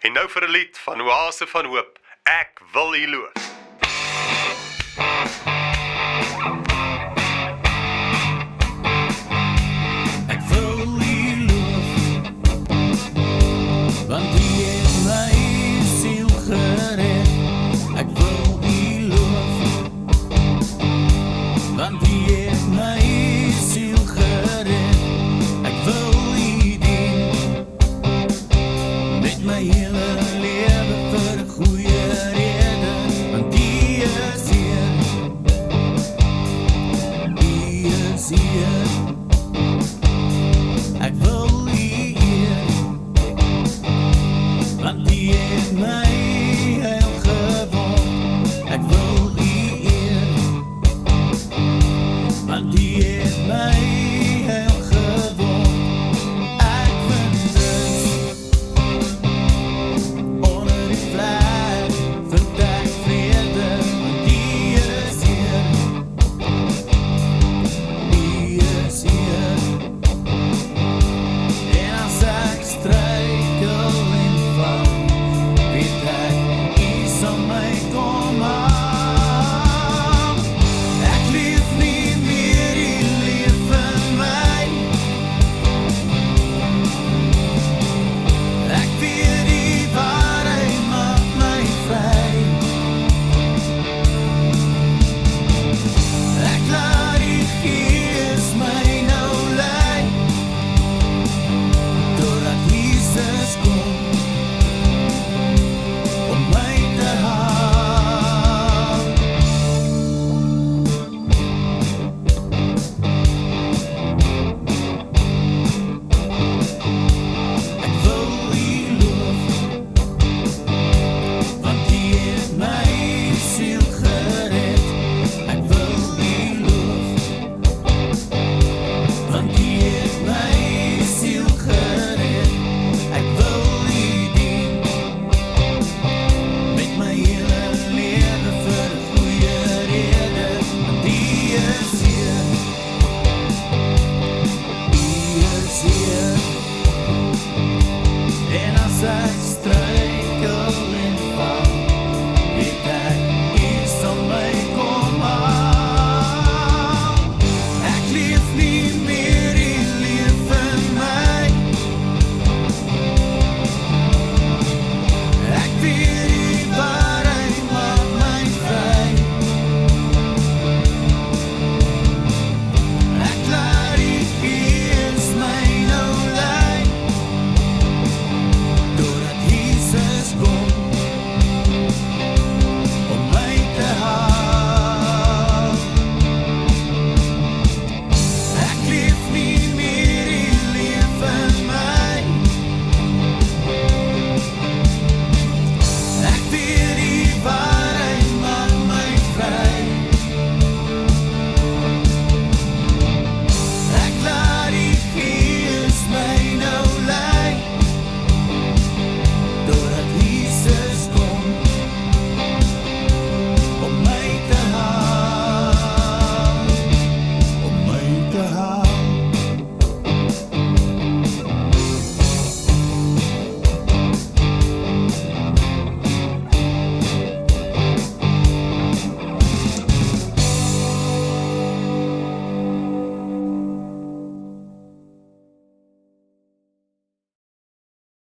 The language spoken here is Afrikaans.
En nou vir 'n lied van Oase van Hoop, Ek wil U loof. Ek wil U loof, want U het my siel gered. Ek wil U loof, want U het my siel gered. Ek wil U dien met my hele lewe vir 'n goeie rede, want U is hier, U is hier. Ek wil U eer, want U het my heil geword. Ek wil U eer, want U het my heil geword. Ek vind rus onder die vlag, vind ek vrede, want U is hier, U is hier. En as ek struikel en val, weet ek, U sal my kom haal. Ek leef nie meer, U leef in my. Ek weet die waarheid maak my vry. Ek laat die Gees my nou lei, totdat Jesus kom om my te haal. Ek wil U loof, want U het my siel gered. Ek wil U loof, want U het my siel gered. Ek wil U dien met my hele lewe vir 'n goeie rede, want U is hier, U is hier. En as ek struikel